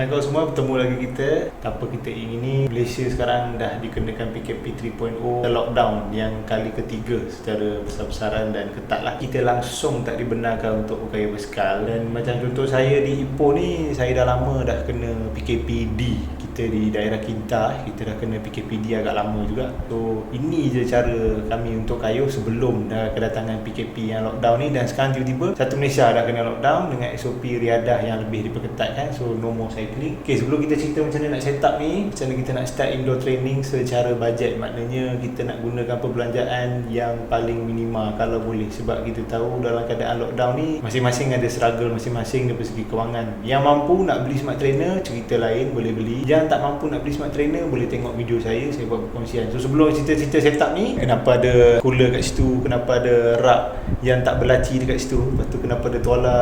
Hai kau semua, bertemu lagi kita. Tanpa kita ingini, Malaysia sekarang dah dikenakan PKP 3.0, lockdown yang kali ketiga secara besar-besaran dan ketat lah. Kita langsung tak dibenarkan untuk bergaya basikal. Dan macam contoh saya di Ipoh ni, saya dah lama dah kena PKPD. Kita di daerah Kinta, kita dah kena PKPD agak lama juga. So ini je cara kami untuk kayuh sebelum dah kedatangan PKP yang lockdown ni. Dan sekarang tiba-tiba satu Malaysia dah kena lockdown dengan SOP riadah yang lebih diperketatkan. So no more cycling. Okay, sebelum kita cerita macam mana nak set up ni, macam mana kita nak start indoor training secara bajet, maknanya kita nak gunakan perbelanjaan yang paling minima kalau boleh. Sebab kita tahu dalam keadaan lockdown ni, masing-masing ada struggle masing-masing dari segi kewangan. Yang mampu nak beli smart trainer, cerita lain, boleh beli. Yang tak mampu nak beli smart trainer, boleh tengok video saya buat perkongsian. So sebelum cerita-cerita setup ni, kenapa ada cooler kat situ, kenapa ada rak yang tak berlaci dekat situ, lepas tu kenapa ada tuala,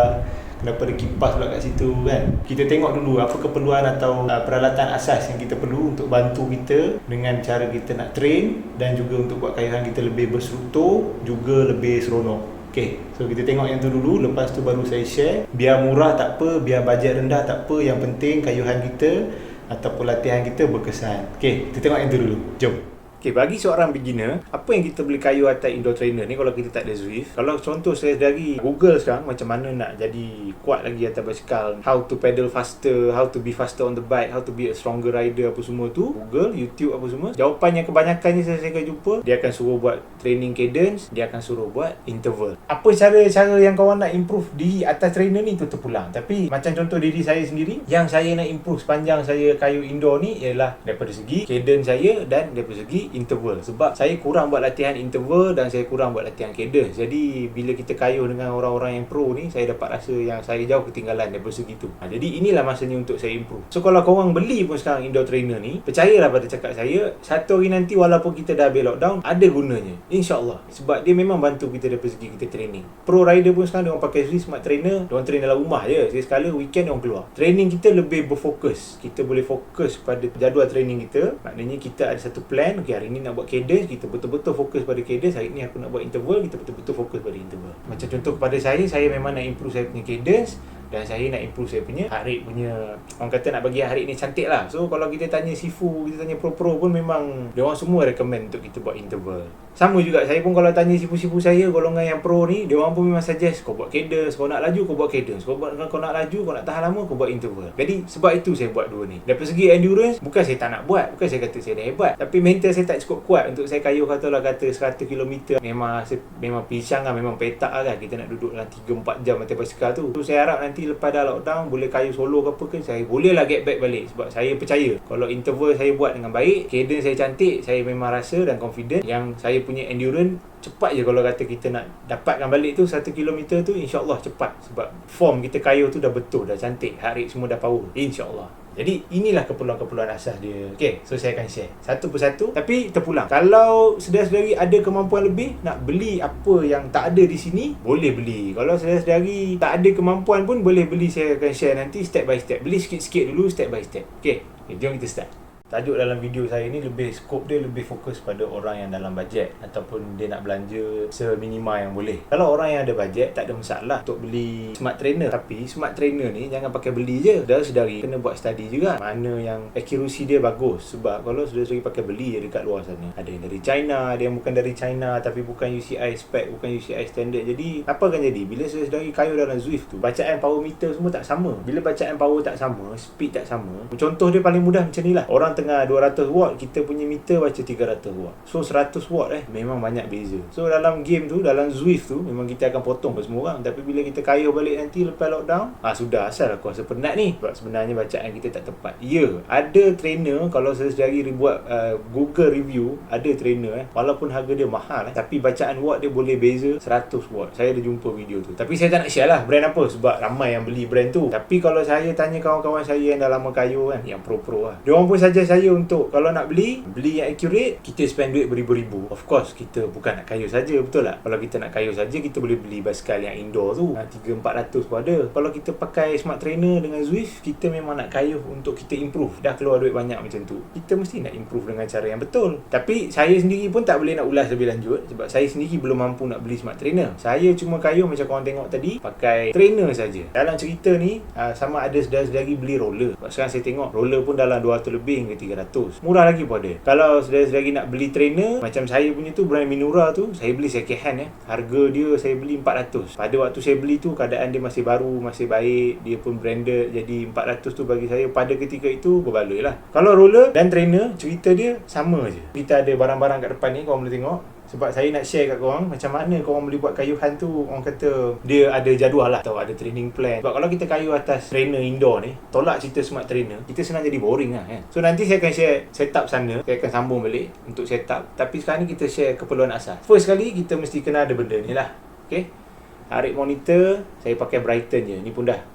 kenapa ada kipas pula kat situ kan. Kita tengok dulu apa keperluan atau peralatan asas yang kita perlu untuk bantu kita dengan cara kita nak train dan juga untuk buat kayuhan kita lebih berstruktur, juga lebih seronok. Okay, so kita tengok yang tu dulu, lepas tu baru saya share. Biar murah tak apa, biar bajet rendah tak apa, yang penting kayuhan kita ataupun latihan kita berkesan. Okay, kita tengok yang tu dulu, jom. Okay, bagi seorang beginner, apa yang kita boleh kayuh atas indoor trainer ni kalau kita tak ada Zwift? Kalau contoh saya dari Google sekarang, macam mana nak jadi kuat lagi atas basikal, how to pedal faster, how to be faster on the bike, how to be a stronger rider, apa semua tu, Google, YouTube, apa semua, jawapan yang kebanyakannya saya akan jumpa, dia akan suruh buat training cadence, dia akan suruh buat interval. Apa cara-cara yang kawan nak improve di atas trainer ni, tu terpulang. Tapi macam contoh diri saya sendiri, yang saya nak improve sepanjang saya kayuh indoor ni ialah daripada segi cadence saya dan daripada segi interval. Sebab saya kurang buat latihan interval dan saya kurang buat latihan cadence. Jadi bila kita kayuh dengan orang-orang yang pro ni, saya dapat rasa yang saya jauh ketinggalan daripada segi tu. Jadi inilah masanya untuk saya improve. So kalau korang beli pun sekarang indoor trainer ni, percayalah pada cakap saya, satu hari nanti walaupun kita dah habis lockdown, ada gunanya, InsyaAllah. Sebab dia memang bantu kita daripada segi kita training. Pro rider pun sekarang diorang pakai Zwift smart trainer, diorang train dalam rumah je. Sekali weekend diorang keluar. Training kita lebih berfokus. Kita boleh fokus pada jadual training kita. Maknanya kita ada satu plan. Okay, hari ni nak buat cadence, kita betul-betul fokus pada cadence. Hari ni aku nak buat interval, kita betul-betul fokus pada interval. Macam contoh kepada saya memang nak improve saya punya cadence dan saya nak improve saya punya heart rate punya. Orang kata nak bagi heart rate ni cantik lah. So kalau kita tanya Sifu, kita tanya pro-pro pun memang diorang semua recommend untuk kita buat interval. Sama juga saya pun kalau tanya Sifu-Sifu saya, golongan yang pro ni, diorang pun memang suggest kau buat cadence, kau nak laju kau buat cadence, kau nak laju, kau nak tahan lama kau buat interval. Jadi sebab itu saya buat dua ni. Dari segi endurance, bukan saya tak nak buat, bukan saya kata saya dah hebat, tapi mental saya tak cukup kuat untuk saya kayuh kata 100 km. Memang pisang lah, memang petak lah kan. Kita nak duduk dalam 3-4 jam atas basikal tu. So saya harap nanti lepas dah lockdown boleh kayuh solo ke apa ke, saya boleh lah get back balik. Sebab saya percaya kalau interval saya buat dengan baik, cadence saya cantik, saya memang rasa dan confident yang saya punya endurance cepat je. Kalau kata kita nak dapatkan balik tu 1 km tu, insyaAllah cepat. Sebab form kita kayuh tu dah betul, dah cantik, heart rate semua dah power, insyaAllah. Jadi inilah keperluan-keperluan asas dia. Okay, so saya akan share satu persatu. Tapi terpulang, kalau saudara-saudari ada kemampuan lebih nak beli apa yang tak ada di sini, boleh beli. Kalau saudara-saudari tak ada kemampuan pun boleh beli. Saya akan share nanti step by step. Beli sikit-sikit dulu, step by step. Okay, jom kita start. Tajuk dalam video saya ni lebih, skop dia lebih fokus pada orang yang dalam bajet ataupun dia nak belanja seminima yang boleh. Kalau orang yang ada bajet, tak ada masalah untuk beli smart trainer. Tapi smart trainer ni jangan pakai beli je. Saudara-saudari kena buat study juga mana yang accuracy dia bagus. Sebab kalau saudara-saudari pakai beli je dekat luar sana, ada yang dari China, ada yang bukan dari China tapi bukan UCI spec, bukan UCI standard. Jadi apa akan jadi? Bila saudara-saudari kayuh dalam Zwift tu, bacaan power meter semua tak sama. Bila bacaan power tak sama, speed tak sama. Contoh dia paling mudah macam ni lah. Orang tengah 200 watt, kita punya meter baca 300 watt. So 100 watt memang banyak beza. So dalam game tu, dalam Zwift tu, memang kita akan potong ke semua orang. Tapi bila kita kayuh balik nanti lepas lockdown, sudah asal aku rasa penat ni. Sebab sebenarnya bacaan kita tak tepat. Ya, ada trainer, kalau saudari buat Google review, ada trainer walaupun harga dia mahal tapi bacaan watt dia boleh beza 100 watt. Saya ada jumpa video tu. Tapi saya tak nak share lah brand apa, sebab ramai yang beli brand tu. Tapi kalau saya tanya kawan-kawan saya yang dah lama kayuh kan, yang pro-pro lah, diorang pun suggest saya untuk kalau nak beli yang accurate, kita spend duit beribu-ribu. Of course, kita bukan nak kayuh saja, betul tak? Kalau kita nak kayuh saja, kita boleh beli basikal yang indoor tu, 3-400 pun ada. Kalau kita pakai smart trainer dengan Zwift, kita memang nak kayuh untuk kita improve. Dah keluar duit banyak macam tu, kita mesti nak improve dengan cara yang betul. Tapi saya sendiri pun tak boleh nak ulas lebih lanjut, sebab saya sendiri belum mampu nak beli smart trainer. Saya cuma kayuh macam korang tengok tadi, pakai trainer saja. Dalam cerita ni, sama ada saudara-saudari beli roller. Sebab sekarang saya tengok roller pun dalam 200 lebih hingga 300. Murah lagi pun ada. Kalau saudara-saudari nak beli trainer, macam saya punya tu, brand Minura tu, saya beli second hand Harga dia saya beli 400. Pada waktu saya beli tu, keadaan dia masih baru, masih baik, dia pun branded. Jadi 400 tu bagi saya pada ketika itu berbaloi lah. Kalau roller dan trainer, cerita dia sama je. Kita ada barang-barang kat depan ni, korang boleh tengok. Sebab saya nak share kat korang macam mana korang boleh buat kayuhan tu. Orang kata dia ada jadual lah, atau ada training plan. Sebab kalau kita kayuh atas trainer indoor ni, tolak cerita smart trainer, kita senang jadi boring lah kan. So nanti saya akan share setup sana, saya akan sambung balik untuk setup. Tapi sekarang ni kita share keperluan asas. First kali kita mesti kena ada benda ni lah. Okay, heart rate monitor saya pakai Brighton je. Ni pun dah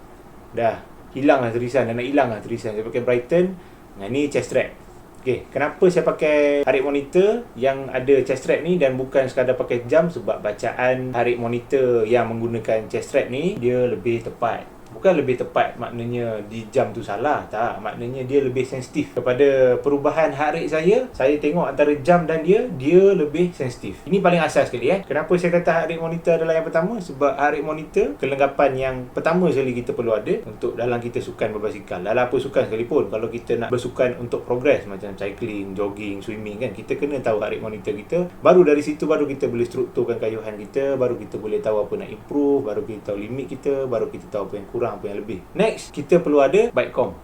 hilang lah tulisan, dah nak hilang lah tulisan. Saya pakai Brighton. Ni chest strap. Okay, kenapa saya pakai heart rate monitor yang ada chest strap ni dan bukan sekadar pakai jam? Sebab bacaan heart rate monitor yang menggunakan chest strap ni, dia lebih tepat. Bukan lebih tepat maknanya di jam tu salah, tak. Maknanya dia lebih sensitif kepada perubahan heart rate saya. Saya tengok antara jam dan dia lebih sensitif. Ini paling asas sekali Kenapa saya kata heart rate monitor adalah yang pertama? Sebab heart rate monitor, kelengkapan yang pertama sekali kita perlu ada untuk dalam kita sukan berbasikal. Dalam apa sukan sekalipun, kalau kita nak bersukan untuk progress macam cycling, jogging, swimming kan, kita kena tahu heart rate monitor kita. Baru dari situ baru kita boleh strukturkan kayuhan kita, baru kita boleh tahu apa nak improve, baru kita tahu limit kita, baru kita tahu apa yang kurang, apa yang lebih. Next, kita perlu ada Bitecom.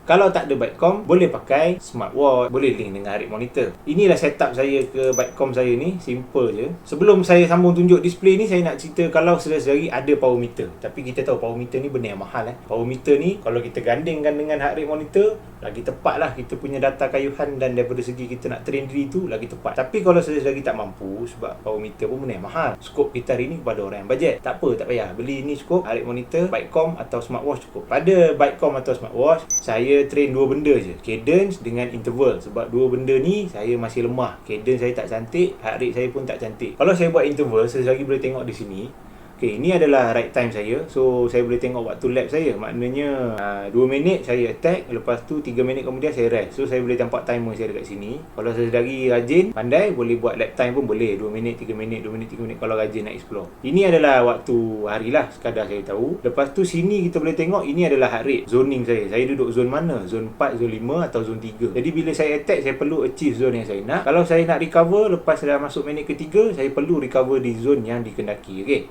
Kalau tak ada Bitecom, boleh pakai smartwatch, boleh link dengan heart rate monitor. Inilah setup saya ke Bitecom saya ni, simple je. Sebelum saya sambung tunjuk display ni, saya nak cerita kalau saudara-saudari ada power meter. Tapi kita tahu power meter ni benda yang mahal Power meter ni kalau kita gandingkan dengan heart rate monitor, lagi tepat lah kita punya data kayuhan, dan daripada segi kita nak train diri tu lagi tepat. Tapi kalau saudara-saudari tak mampu, sebab power meter pun benda yang mahal, skop kita hari ni kepada orang yang bajet, tak apa, tak payah beli ni skop, heart rate monitor, Bitecom atau smartwatch cukup. Pada Bitecom atau smartwatch, saya train dua benda je, cadence dengan interval. Sebab dua benda ni saya masih lemah. Cadence saya tak cantik, heart rate saya pun tak cantik. Kalau saya buat interval, saya lagi boleh tengok di sini. Okay, ini adalah right time saya. So, saya boleh tengok waktu lap saya. Maknanya 2 minit saya attack, lepas tu 3 minit kemudian saya rest. So, saya boleh tampak timer saya dekat sini. Kalau saya sedari rajin, pandai, boleh buat lap time pun boleh. 2 minit, 3 minit, 2 minit, 3 minit kalau rajin nak explore. Ini adalah waktu hari lah, sekadar saya tahu. Lepas tu, sini kita boleh tengok, ini adalah heart rate. Zoning saya. Saya duduk zone mana? Zone 4, zone 5 atau zone 3. Jadi, bila saya attack, saya perlu achieve zone yang saya nak. Kalau saya nak recover, lepas dah masuk minit ketiga, saya perlu recover di zone yang dikendaki. Okay.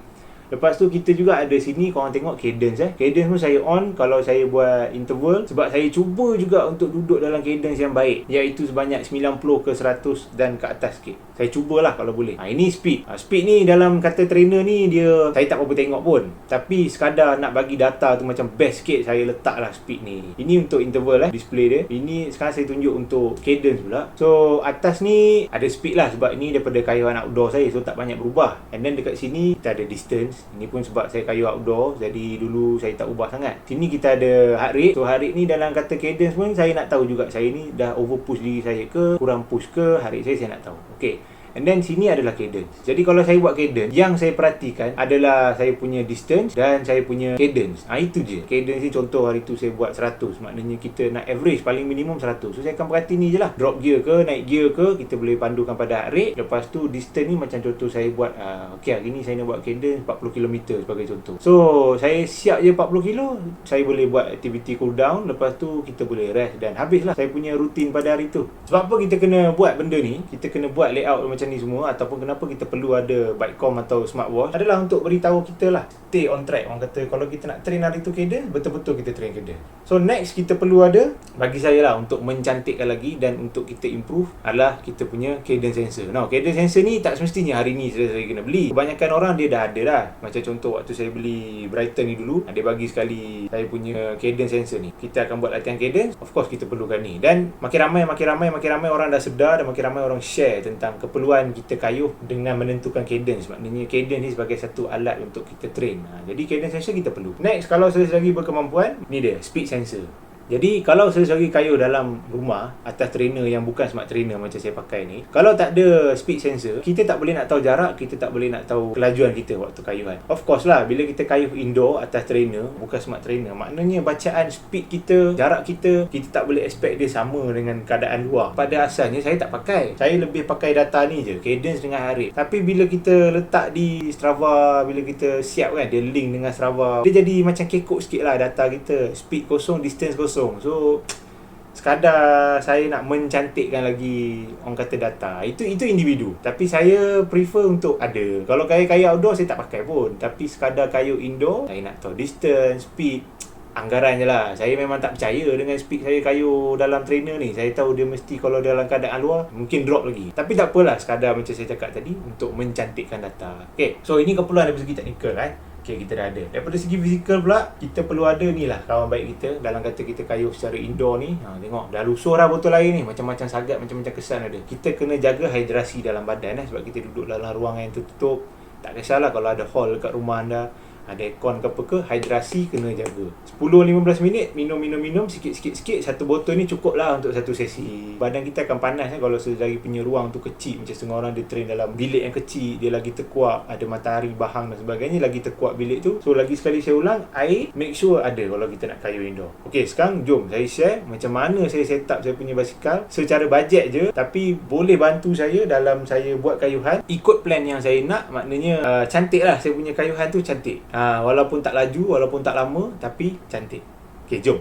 Lepas tu kita juga ada sini, korang tengok cadence Cadence pun saya on kalau saya buat interval. Sebab saya cuba juga untuk duduk dalam cadence yang baik, iaitu sebanyak 90 ke 100 dan ke atas sikit. Saya cubalah kalau boleh. Ini speed. Speed ni dalam kata trainer ni, dia saya tak apa tengok pun. Tapi sekadar nak bagi data tu macam best sikit, saya letaklah speed ni. Ini untuk interval display dia. Ini sekarang saya tunjuk untuk cadence pula. So atas ni ada speed lah, sebab ni daripada kayuhan outdoor saya, so tak banyak berubah. And then dekat sini kita ada distance. Ini pun sebab saya kayuh outdoor, jadi dulu saya tak ubah sangat. Sini kita ada heart rate. So heart rate ni dalam kata cadence pun saya nak tahu juga, saya ni dah over push diri saya ke, kurang push ke, heart rate saya nak tahu. Okay. And then sini adalah cadence. Jadi kalau saya buat cadence, yang saya perhatikan adalah saya punya distance dan saya punya cadence. Itu je. Cadence ni contoh hari tu saya buat 100. Maknanya kita nak average paling minimum 100. So saya akan perhati ni je lah. Drop gear ke, naik gear ke, kita boleh pandukan pada heart rate. Lepas tu distance ni macam contoh saya buat okay, hari ni saya nak buat cadence 40 km sebagai contoh. So saya siap je 40 kilo, saya boleh buat activity cool down. Lepas tu kita boleh rest dan habislah saya punya rutin pada hari tu. Sebab apa kita kena buat benda ni? Kita kena buat layout macam ni semua, ataupun kenapa kita perlu ada Bitecom atau smartwatch, adalah untuk beritahu kita lah, stay on track. Orang kata kalau kita nak train hari tu cadence, betul-betul kita train cadence. So next kita perlu ada, bagi saya lah, untuk mencantikkan lagi dan untuk kita improve, adalah kita punya cadence sensor. Now cadence sensor ni tak semestinya hari ni saya kena beli. Kebanyakan orang dia dah ada dah. Macam contoh waktu saya beli Brighton ni dulu, dia bagi sekali saya punya cadence sensor ni. Kita akan buat latihan cadence, of course kita perlukan ni. Dan makin ramai orang dah sedar, dan makin ramai orang share tentang keperluan kita kayuh dengan menentukan cadence. Maknanya cadence ni sebagai satu alat untuk kita train. Jadi cadence sensor kita perlu. Next, kalau saya lagi berkemampuan, ni dia speed sensor. Jadi kalau sesekali kayuh dalam rumah atas trainer yang bukan smart trainer macam saya pakai ni, kalau tak ada speed sensor, kita tak boleh nak tahu jarak, kita tak boleh nak tahu kelajuan kita waktu kayuhan. Of course lah, bila kita kayuh indoor atas trainer, bukan smart trainer, maknanya bacaan speed kita, jarak kita tak boleh expect dia sama dengan keadaan luar. Pada asalnya saya tak pakai. Saya lebih pakai data ni je, cadence dengan heart rate. Tapi bila kita letak di Strava, bila kita siap kan, dia link dengan Strava, dia jadi macam kekok sikit lah data kita. Speed kosong, distance kosong. So sekadar saya nak mencantikkan lagi orang kata data, itu individu. Tapi saya prefer untuk ada. Kalau kayu outdoor saya tak pakai pun, tapi sekadar kayu indoor saya nak tahu distance, speed, anggaran je lah. Saya memang tak percaya dengan speed saya kayu dalam trainer ni. Saya tahu dia mesti kalau dalam keadaan luar mungkin drop lagi. Tapi tak apalah, sekadar macam saya cakap tadi, untuk mencantikkan data. Okay, so ini keperluan dari segi teknikal kan. Okay, kita dah ada. Daripada segi fizikal pula, kita perlu ada ni lah kawan baik kita. Dalam kata kita kayuh secara indoor ni, tengok dah lusuh dah botol air ni, macam-macam sagat, macam-macam kesan ada. Kita kena jaga hidrasi dalam badan sebab kita duduk dalam ruangan yang tertutup. Tak kisahlah kalau ada hall dekat rumah anda, ada aircon ke apa ke, hidrasi kena jaga. 10-15 minit minum sikit-sikit. Satu botol ni cukup lah untuk satu sesi. Badan kita akan panas kalau sedari punya ruang tu kecil. Macam setengah orang dia train dalam bilik yang kecil, dia lagi terkuat, ada matahari bahang dan sebagainya, lagi terkuat bilik tu. So lagi sekali saya ulang, air make sure ada kalau kita nak kayuh indoor. Okay, sekarang jom saya share macam mana saya set up saya punya basikal secara bajet je, tapi boleh bantu saya dalam saya buat kayuhan ikut plan yang saya nak. Maknanya cantik lah saya punya kayuhan tu, cantik. Walaupun tak laju, walaupun tak lama, tapi cantik. Okay, jom.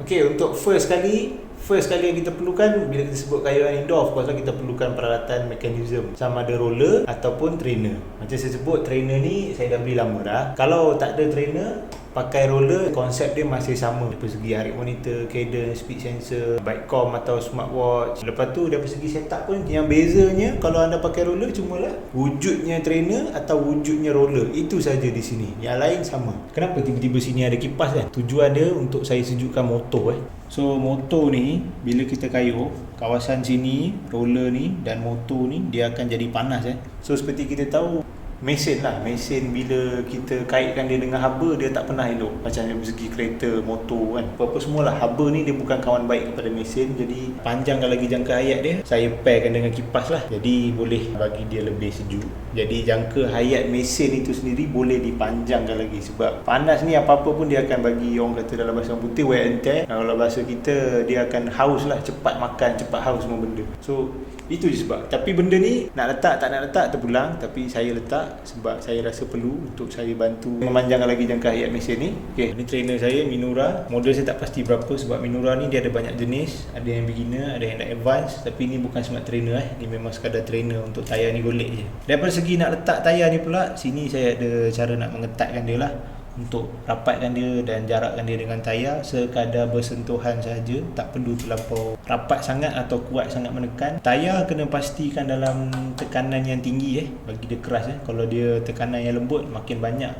Okay, untuk first kali yang kita perlukan bila kita sebut kayuhan indoor, of course lah kita perlukan peralatan mekanism, sama ada roller ataupun trainer. Macam saya sebut, trainer ni saya dah beli lama dah. Kalau tak ada trainer, pakai roller, konsep dia masih sama dari segi heart monitor, cadence, speed sensor, bike-com atau smartwatch. Lepas tu dari segi setup pun yang bezanya kalau anda pakai roller cumalah wujudnya trainer atau wujudnya roller, itu saja di sini. Yang lain sama. Kenapa tiba-tiba sini ada kipas kan? Tujuan dia untuk saya sejukkan motor So motor ni bila kita kayuh, kawasan sini, roller ni dan motor ni dia akan jadi panas So seperti kita tahu, mesin bila kita kaitkan dia dengan haba, dia tak pernah elok. Macam dari segi kereta, motor kan, apa-apa semualah, haba ni dia bukan kawan baik kepada mesin. Jadi panjangkan lagi jangka hayat dia, saya pairkan dengan kipas lah, jadi boleh bagi dia lebih sejuk. Jadi jangka hayat mesin itu sendiri boleh dipanjangkan lagi, sebab panas ni apa-apa pun dia akan bagi, orang kata dalam bahasa putih, wear and tear. Kalau bahasa kita, dia akan haus lah, cepat makan, cepat haus semua benda. So itu je sebab. Tapi benda ni nak letak tak nak letak terpulang, tapi saya letak sebab saya rasa perlu untuk saya bantu memanjangkan lagi jangka hayat mesin ni. Okay, ni trainer saya Minura. Model saya tak pasti berapa sebab Minura ni dia ada banyak jenis, ada yang beginner, ada yang advance. Tapi ni bukan smart trainer ni memang sekadar trainer untuk tayar ni golek je. Daripada segi nak letak tayar ni pula, sini saya ada cara nak mengetatkan dia lah, untuk rapatkan dia dan jarakkan dia dengan tayar sekadar bersentuhan saja, tak perlu terlampau rapat sangat atau kuat sangat menekan. Tayar kena pastikan dalam tekanan yang tinggi bagi dia keras. Kalau dia tekanan yang lembut, makin banyak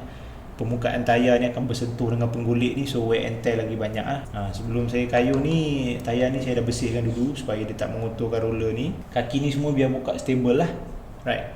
permukaan tayar ni akan bersentuh dengan penggolek ni, so wear and tear lagi banyak Sebelum saya kayuh ni, tayar ni saya dah bersihkan dulu supaya dia tak mengotorkan roller ni. Kaki ni semua biar buka stable lah. Right.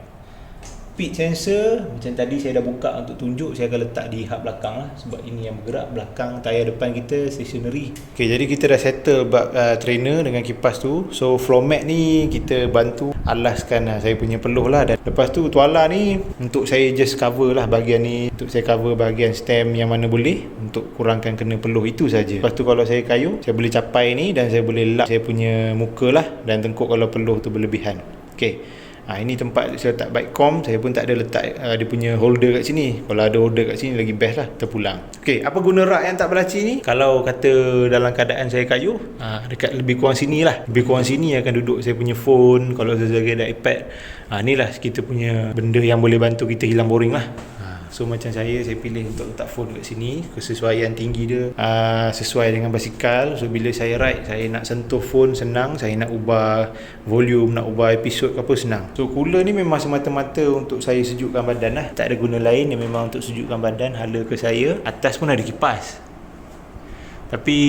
Speed sensor macam tadi saya dah buka untuk tunjuk, saya akan letak di hub belakang lah, sebab ini yang bergerak. Belakang tayar depan kita stationary. Okay, jadi kita dah settle bab trainer dengan kipas tu. So floor mat ni kita bantu alaskan saya punya peluh lah. Dan lepas tu tuala ni untuk saya just cover lah bahagian ni, untuk saya cover bahagian stem yang mana boleh, untuk kurangkan kena peluh, itu saja. Lepas tu kalau saya kayuh, saya boleh capai ni dan saya boleh lap saya punya muka lah dan tengkuk kalau peluh tu berlebihan. Okay, ini tempat saya letak bike-com. Saya pun tak ada letak dia punya holder kat sini. Kalau ada holder kat sini lagi best lah, terpulang. Okay, apa guna rak yang tak belaci ni? Kalau kata dalam keadaan saya kayuh, dekat lebih kurang sini lah, lebih kurang sini akan duduk saya punya phone. Kalau saya ada iPad, ni lah kita punya benda yang boleh bantu kita hilang boring lah. So macam saya pilih untuk letak phone kat sini. Kesesuaian tinggi dia sesuai dengan basikal. So bila saya ride, saya nak sentuh phone senang, saya nak ubah volume, nak ubah episod ke apa, senang. So cooler ni memang semata-mata untuk saya sejukkan badan lah, tak ada guna lain, yang memang untuk sejukkan badan. Hala ke saya, atas pun ada kipas, tapi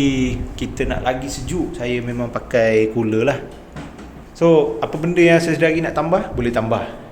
kita nak lagi sejuk, saya memang pakai cooler lah. So apa benda yang saya sedari nak tambah, boleh tambah.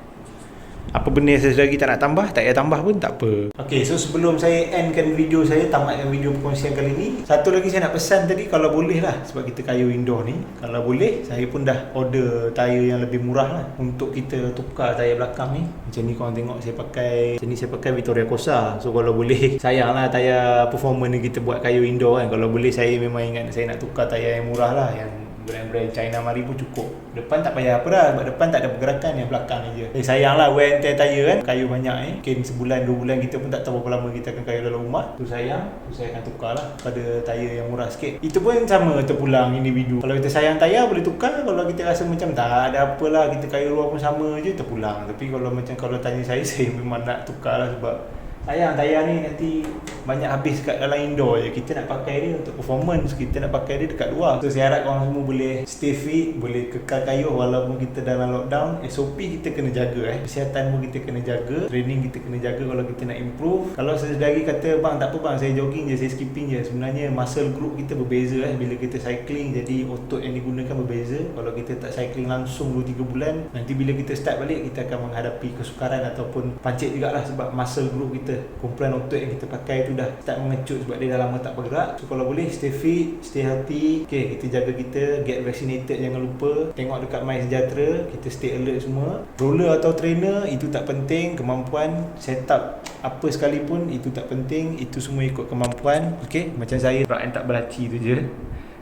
Apa benda yang sesedari tak nak tambah, tak payah tambah pun tak apa. Okay, so sebelum saya endkan video saya, tamatkan video perkongsian kali ni, satu lagi saya nak pesan tadi, kalau boleh lah, sebab kita kayu indoor ni, kalau boleh saya pun dah order tayar yang lebih murah lah untuk kita tukar tayar belakang ni. Macam ni korang tengok saya pakai, macam ni saya pakai Vittoria Corsa. So kalau boleh, sayang lah tayar performance ni kita buat kayu indoor kan. Kalau boleh saya memang ingat saya nak tukar tayar yang murah lah, yang brand-brand China mari pun cukup. Depan tak payah apa dah, sebab depan tak ada pergerakan, yang belakang je. Sayang lah wear and tear tayar kan, kayu banyak mungkin sebulan 2 bulan kita pun tak tahu berapa lama kita akan kayu dalam rumah. Tu sayang, tu saya akan tukar lah pada tayar yang murah sikit. Itu pun sama terpulang individu. Kalau kita sayang tayar boleh tukar, kalau kita rasa macam tak ada apalah, kita kayu luar pun sama je, terpulang. Tapi kalau tanya saya memang nak tukar lah, sebab sayang tayar ni nanti banyak habis kat dalam indoor je. Kita nak pakai dia untuk performance, kita nak pakai dia dekat luar. So saya harap korang semua boleh stay fit, boleh kekal kayuh walaupun kita dalam lockdown. SOP kita kena jaga kesihatan pun kita kena jaga, training kita kena jaga kalau kita nak improve. Kalau sesedari kata bang tak apa bang, saya jogging je, saya skipping je, sebenarnya muscle group kita berbeza bila kita cycling, jadi otot yang digunakan berbeza. Kalau kita tak cycling langsung 2-3 bulan, nanti bila kita start balik kita akan menghadapi kesukaran ataupun pancit jugalah, sebab muscle group kita, kumpulan otot yang kita pakai tu dah start mengecut sebab dia dah lama tak bergerak. So kalau boleh stay fit, stay healthy. Okay, kita jaga kita, get vaccinated jangan lupa. Tengok dekat My Sejahtera, kita stay alert semua. Roller atau trainer itu tak penting, kemampuan setup apa sekalipun itu tak penting, itu semua ikut kemampuan. Okay, macam saya yang tak berlaci tu je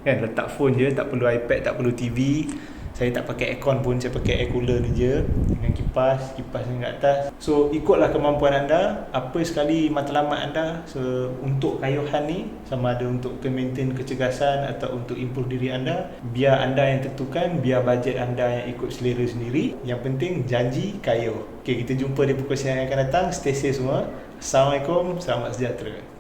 kan, letak phone je, tak perlu iPad, tak perlu TV. Saya tak pakai aircon pun, saya pakai air cooler ni je dengan kipas yang kat atas. So ikutlah kemampuan anda, apa sekali matlamat anda. So untuk kayuhan ni, sama ada untuk maintain kecergasan atau untuk improve diri anda, biar anda yang tentukan, biar bajet anda yang ikut selera sendiri. Yang penting janji kayuh. Okay, kita jumpa di perkongsian yang akan datang. Stay safe semua. Assalamualaikum, selamat sejahtera.